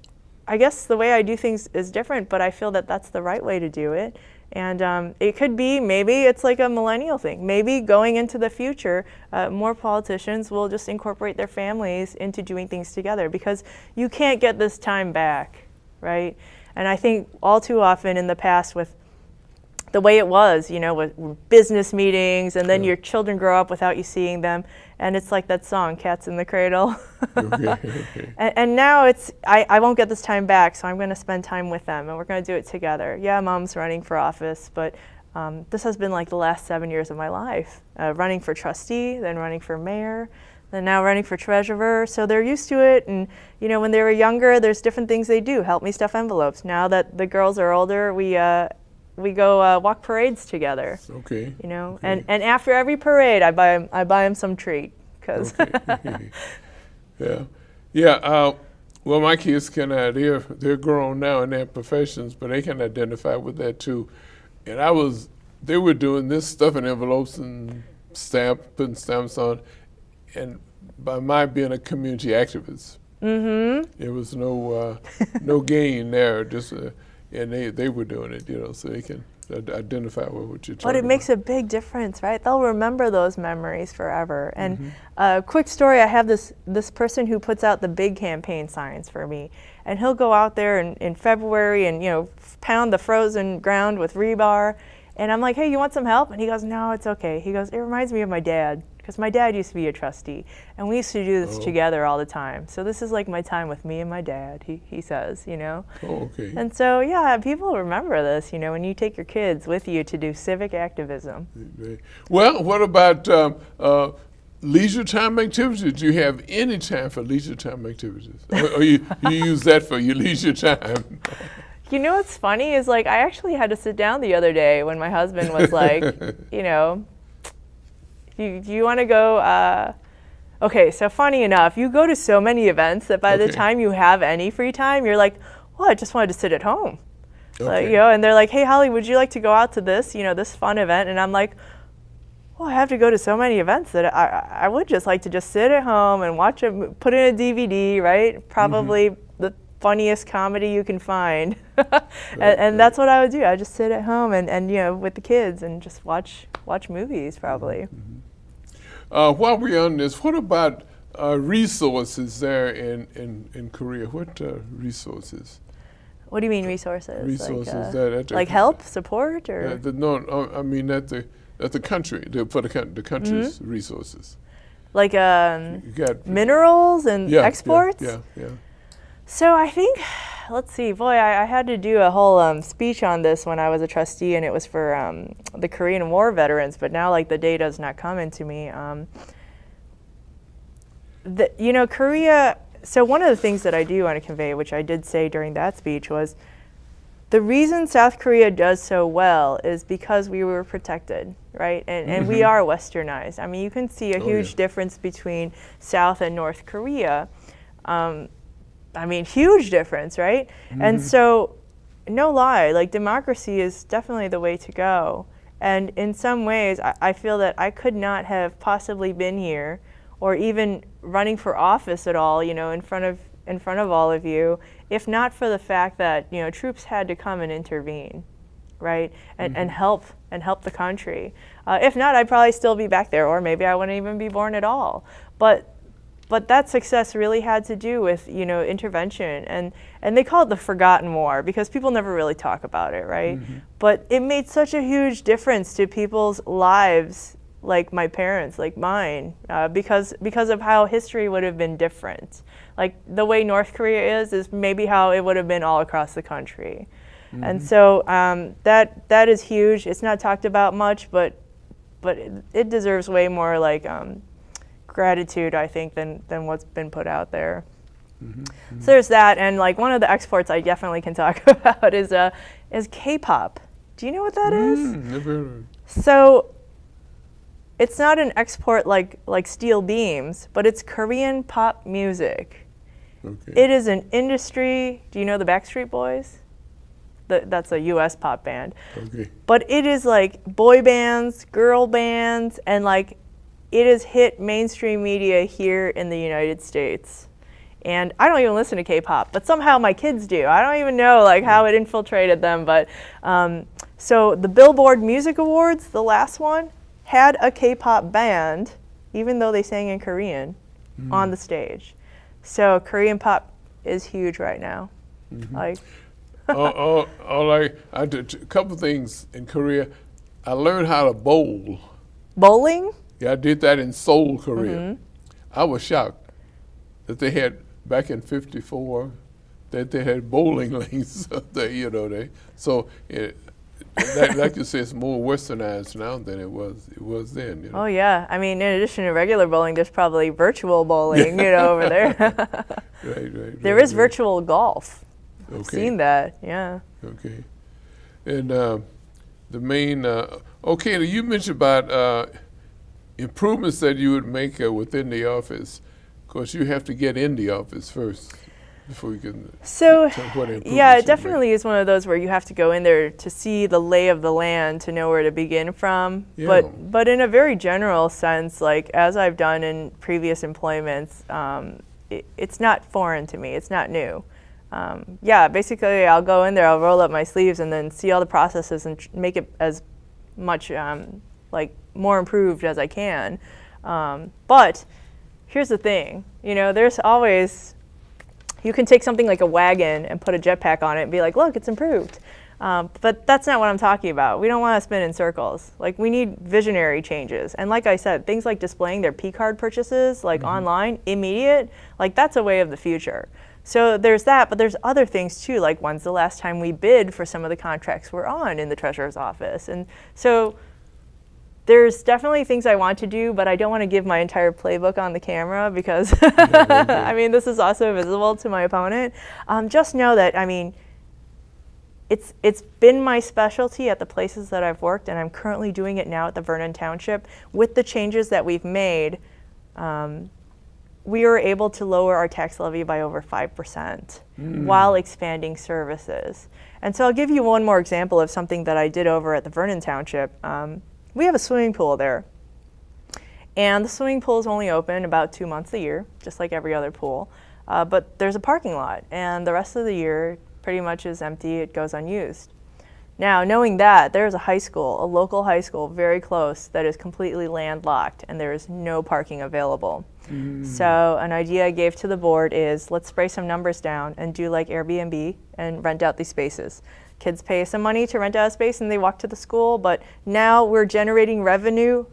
I guess the way I do things is different, but I feel that that's the right way to do it. And it could be, maybe it's like a millennial thing. Maybe going into the future, more politicians will just incorporate their families into doing things together, because you can't get this time back, right? And I think all too often in the past, with the way it was, you know, with business meetings, and then your children grow up without you seeing them, and it's like that song, Cats in the Cradle. And now it's, I won't get this time back, so I'm going to spend time with them, and we're going to do it together. Yeah, Mom's running for office, but this has been like the last 7 years of my life. Running for trustee, then running for mayor, then now running for treasurer. So they're used to it, and you know, when they were younger, there's different things they do. Help me stuff envelopes. Now that the girls are older, we go walk parades together. Okay. You know, and after every parade, I buy them some treat, because. Well, my kids can. They're grown now in their professions, but they can identify with that too. And they were doing this, stuffing envelopes and putting stamps on, and by my being a community activist, there was no gain there. Just. And they were doing it, you know, so they can identify with what you're talking about. But it makes a big difference, right? They'll remember those memories forever. And quick story, I have this person who puts out the big campaign signs for me. And he'll go out there in February and, you know, pound the frozen ground with rebar. And I'm like, hey, you want some help? And he goes, no, it's okay. He goes, it reminds me of my dad, because my dad used to be a trustee, and we used to do this together all the time. So this is like my time with me and my dad, he says, you know. And so, yeah, people remember this, you know, when you take your kids with you to do civic activism. Well, what about leisure time activities? Do you have any time for leisure time activities? Or you use that for your leisure time? You know what's funny is, like, I actually had to sit down the other day when my husband was like, you know, do you want to go, okay, so funny enough, you go to so many events that by the time you have any free time, you're like, well, I just wanted to sit at home. Like, you know, and they're like, hey, Holly, would you like to go out to this, you know, this fun event? And I'm like, well, I have to go to so many events that I would just like to just sit at home and watch it, put in a DVD, right? Probably the funniest comedy you can find. and that's what I would do. I would just sit at home and you know, with the kids and just watch movies, probably. While we're on this, what about resources there in Korea? What resources? What do you mean resources? Resources like help, support, or? No, I mean at the country, for the country's resources. Like minerals and exports? Yeah. So I think, let's see, boy, I had to do a whole speech on this when I was a trustee, and it was for the Korean War veterans, but now like the data's not coming to me. You know, Korea, so one of the things that I do want to convey, which I did say during that speech, was the reason South Korea does so well is because we were protected, right? And we are westernized. I mean, you can see a huge difference between South and North Korea. I mean, huge difference, right? And so, no lie, like democracy is definitely the way to go. And in some ways, I feel that I could not have possibly been here, or even running for office at all, you know, in front of all of you, if not for the fact that, you know, troops had to come and intervene. right? And help the country. If not, I'd probably still be back there, or maybe I wouldn't even be born at all. But that success really had to do with, intervention, and they call it the forgotten war because people never really talk about it, right? But it made such a huge difference to people's lives, like my parents, like mine, because of how history would have been different. Like the way North Korea is maybe how it would have been all across the country. And so that is huge. It's not talked about much, but it deserves way more like gratitude, I think, than what's been put out there. So there's that, and like one of the exports I definitely can talk about is K-pop. Do you know what that is? Never heard of it. So it's not an export like steel beams, but it's Korean pop music. Okay. It is an industry. Do you know the Backstreet Boys? That's a U.S. pop band. Okay. But it is like boy bands, girl bands, and like it has hit mainstream media here in the United States. And I don't even listen to K-pop, but somehow my kids do. I don't even know like how it infiltrated them. But so the Billboard Music Awards, the last one, had a K-pop band, even though they sang in Korean, on the stage. So Korean pop is huge right now. Like. I did a couple things in Korea. I learned how to bowl. Bowling? Yeah, I did that in Seoul, Korea. I was shocked that they had, back in '54, that they had bowling lanes. Like you say, it's more westernized now than it was then. Oh yeah, I mean, in addition to regular bowling, there's probably virtual bowling, over there. Right. There is virtual golf. Okay. I've seen that, yeah. Okay. And the main, you mentioned about improvements that you would make within the office. Of course, you have to get in the office first before you can So, tell what improvements yeah, you it definitely make. is one of those where you have to go in there to see the lay of the land to know where to begin from. Yeah. But in a very general sense, like as I've done in previous employments, it's not foreign to me. It's not new. Basically I'll go in there, I'll roll up my sleeves and then see all the processes and make it as much more improved as I can. But here's the thing, there's always, you can take something like a wagon and put a jetpack on it and be like, look, it's improved. But that's not what I'm talking about. We don't want to spin in circles. Like we need visionary changes. And like I said, things like displaying their P-card purchases like online, immediate, like that's a way of the future. So there's that, but there's other things too, like when's the last time we bid for some of the contracts we're on in the treasurer's office? And so there's definitely things I want to do, but I don't want to give my entire playbook on the camera because, I mean, this is also visible to my opponent. Just know that, I mean, it's been my specialty at the places that I've worked, and I'm currently doing it now at the Vernon Township. With the changes that we've made, we were able to lower our tax levy by over 5% while expanding services. And so I'll give you one more example of something that I did over at the Vernon Township. We have a swimming pool there. And the swimming pool is only open about 2 months a year, just like every other pool. But there's a parking lot, and the rest of the year pretty much is empty. It goes unused. Now, knowing that, there's a high school, a local high school very close that is completely landlocked, and there is no parking available. So an idea I gave to the board is let's spray some numbers down and do like Airbnb and rent out these spaces. Kids pay some money to rent out a space and they walk to the school, but now we're generating revenue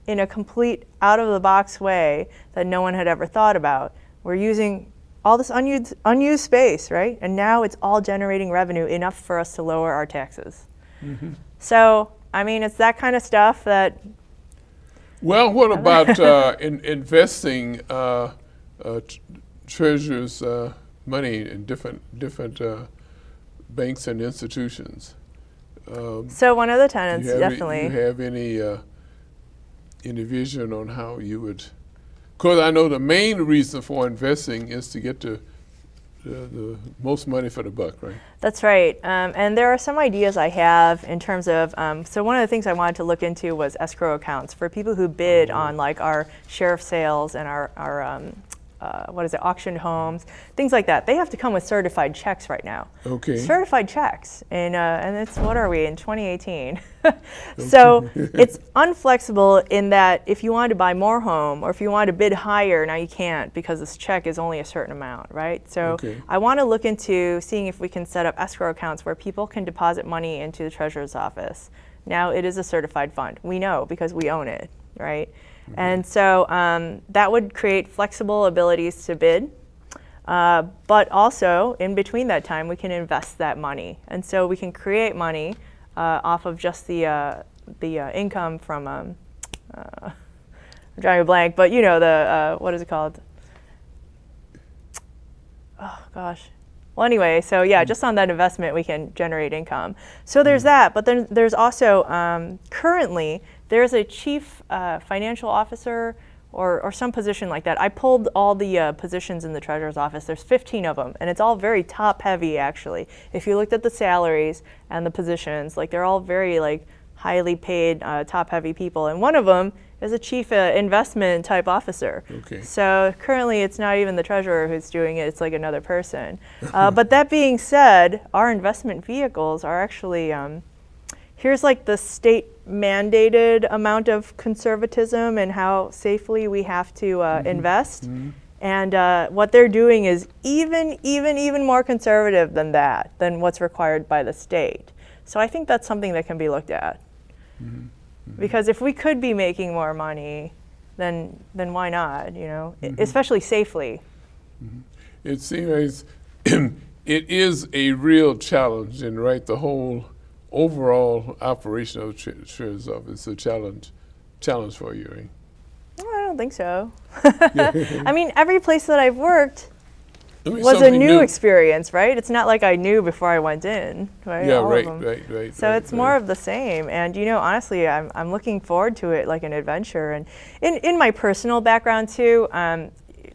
in a complete out-of-the-box way that no one had ever thought about. We're using all this unused space, right? And now it's all generating revenue enough for us to lower our taxes. So, I mean, it's that kind of stuff that... Well, what about investing treasurers' money in different banks and institutions? So one of the tenants, definitely. Do you have any vision on how you would? Because I know the main reason for investing is to get the most money for the buck, right? That's right. And there are some ideas I have in terms of, so one of the things I wanted to look into was escrow accounts for people who bid on like our sheriff sales and our auctioned homes, things like that. They have to come with certified checks right now. Okay. Certified checks, and it's, what are we, in 2018? So it's unflexible in that if you wanted to buy more home or if you wanted to bid higher, now you can't because this check is only a certain amount, right? So I want to look into seeing if we can set up escrow accounts where people can deposit money into the treasurer's office. Now it is a certified fund. We know because we own it, right? And so that would create flexible abilities to bid, but also in between that time we can invest that money, and so we can create money off of just the income from I'm drawing a blank, but you know the what is it called? Oh gosh. Well, anyway, so yeah, just on that investment we can generate income. So there's that, but then there's also currently there's a chief financial officer or some position like that. I pulled all the positions in the treasurer's office. There's 15 of them, and it's all very top heavy actually. If you looked at the salaries and the positions, like they're all very like highly paid top heavy people, and one of them is a chief investment type officer. Okay. So currently it's not even the treasurer who's doing it, it's like another person. But that being said, our investment vehicles are actually, here's like the state mandated amount of conservatism and how safely we have to invest. And what they're doing is even more conservative than that, than what's required by the state. So I think that's something that can be looked at. Because if we could be making more money, then why not, you know, especially safely. It seems it is a real challenge, and right, the whole overall operation of the treasurer's office is a challenge for you, right? Well, I don't think so. I mean, every place that I've worked was a new experience, right? It's not like I knew before I went in, right? Yeah, All right, of them. right. So it's more of the same, and you know, honestly, I'm looking forward to it like an adventure. And in my personal background too,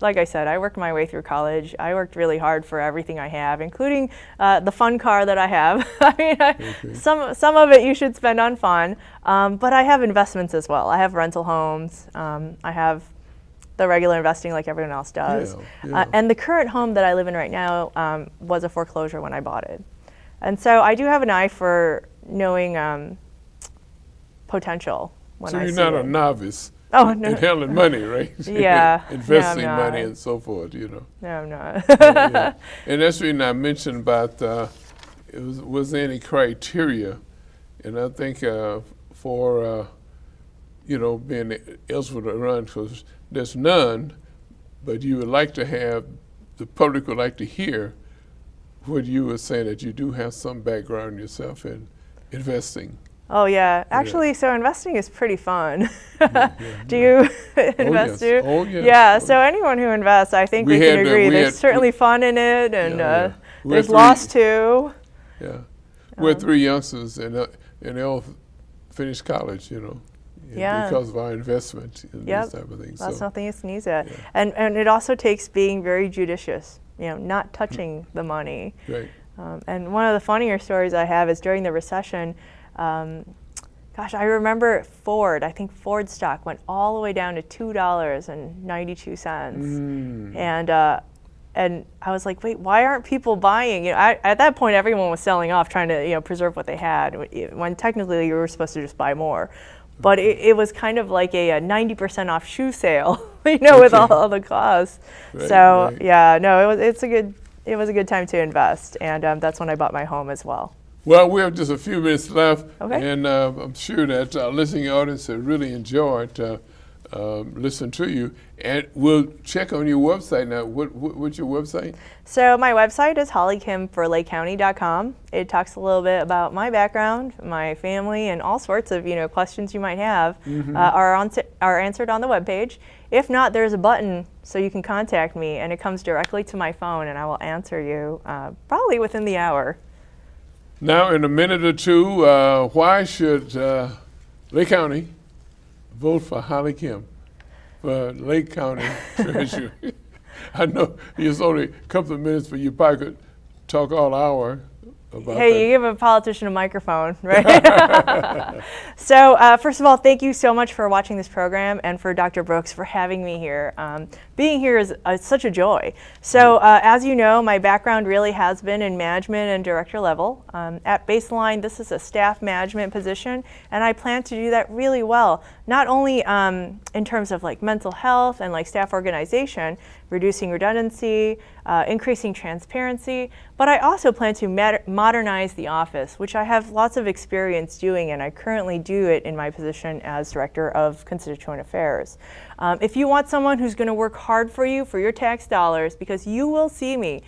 like I said, I worked my way through college. I worked really hard for everything I have, including the fun car that I have. I mean, some of it you should spend on fun, but I have investments as well. I have rental homes. I have the regular investing like everyone else does. And the current home that I live in right now was a foreclosure when I bought it. And so I do have an eye for knowing potential when I see it. So you're not a novice in handling money, right? Yeah. Investing no, money and so forth, you know. No, I'm not. And that's the reason I mentioned about, was there any criteria? And I think for, you know, being eligible to run, because there's none, but you would like to have, the public would like to hear what you were saying, that you do have some background yourself in investing. Oh yeah, actually, so investing is pretty fun. Do you invest too? Oh yes. Yeah, so anyone who invests, I think we can agree, there's certainly fun in it, and there's loss too. Yeah, we had 3 youngsters, and they all finished college, you know. Because of our investment in this type of thing. That's nothing to sneeze at. And it also takes being very judicious, you know, not touching the money. Right. And one of the funnier stories I have is during the recession, gosh, I remember Ford. I think Ford stock went all the way down to $2.92. And I was like, wait, why aren't people buying? You know, at that point, everyone was selling off, trying to, you know, preserve what they had, when technically you were supposed to just buy more. But it was kind of like a 90% off shoe sale, you know, with all the costs. Yeah, no, it was a good time to invest, and that's when I bought my home as well. Well, we have just a few minutes left, and I'm sure that our listening audience have really enjoyed listening to you. And we'll check on your website now. What's your website? So my website is hollykimforlakecounty.com. It talks a little bit about my background, my family, and all sorts of, you know, questions you might have are answered on the webpage. If not, there's a button so you can contact me, and it comes directly to my phone, and I will answer you probably within the hour. Now, in a minute or two, why should Lake County vote for Holly Kim for Lake County Treasurer? I know it's only a couple of minutes, but you probably could talk all hour about Hey, that. you give a politician a microphone, right? So first of all, thank you so much for watching this program and for Dr. Brooks for having me here. Being here is such a joy. So as you know, my background really has been in management and director level. At Baseline, this is a staff management position, and I plan to do that really well, not only in terms of like mental health and like staff organization, reducing redundancy, increasing transparency, but I also plan to modernize the office, which I have lots of experience doing, and I currently do it in my position as Director of Constituent Affairs. If you want someone who's going to work hard for you for your tax dollars, because you will see me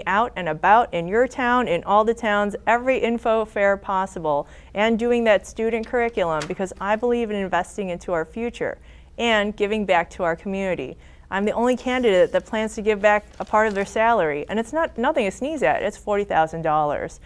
out and about in your town, in all the towns, every info fair possible, and doing that student curriculum, because I believe in investing into our future and giving back to our community. I'm the only candidate that plans to give back a part of their salary, and it's nothing to sneeze at. It's $40,000.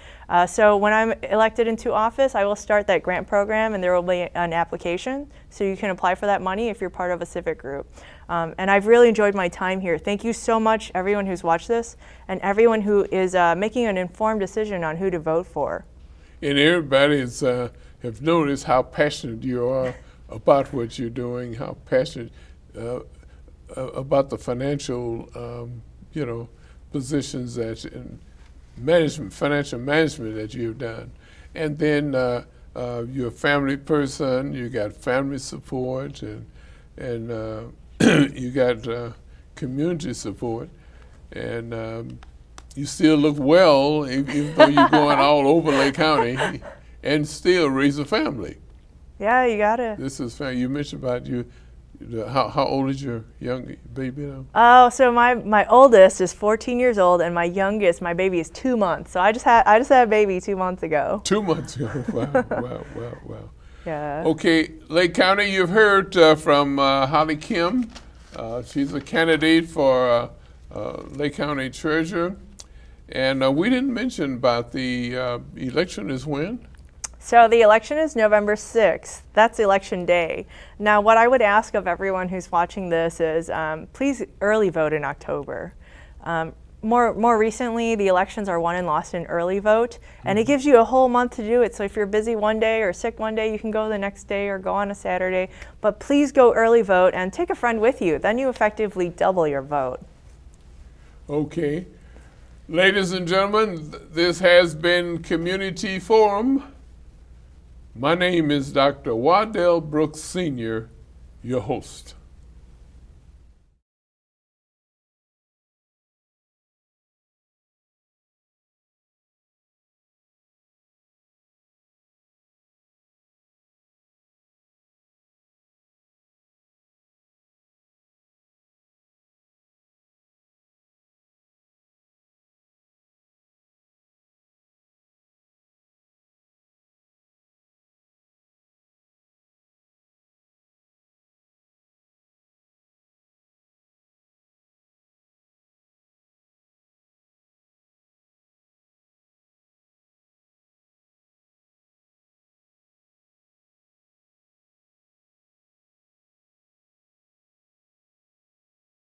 So when I'm elected into office, I will start that grant program, and there will be an application, so you can apply for that money if you're part of a civic group. And I've really enjoyed my time here. Thank you so much, everyone who's watched this, and everyone who is making an informed decision on who to vote for. And everybody have noticed how passionate you are about what you're doing, how passionate about the financial, positions that in financial management that you've done. And then you're a family person, you got family support, and you got community support, and you still look well, even though you're going all over Lake County, and still raise a family. Yeah, you got it. This is family. You mentioned about you. How old is your young baby now? Oh, so my oldest is 14 years old, and my youngest, my baby, is 2 months. So I just had a baby 2 months ago. 2 months ago. Wow. Yeah. Okay, Lake County, you've heard from Holly Kim. She's a candidate for Lake County Treasurer. And we didn't mention about the election is when? So the election is November 6th. That's election day. Now, what I would ask of everyone who's watching this is please early vote in October. More recently, the elections are won and lost in early vote, and it gives you a whole month to do it. So if you're busy one day or sick one day, you can go the next day or go on a Saturday. But please go early vote and take a friend with you. Then you effectively double your vote. Okay. Ladies and gentlemen, this has been Community Forum. My name is Dr. Waddell Brooks Sr., your host.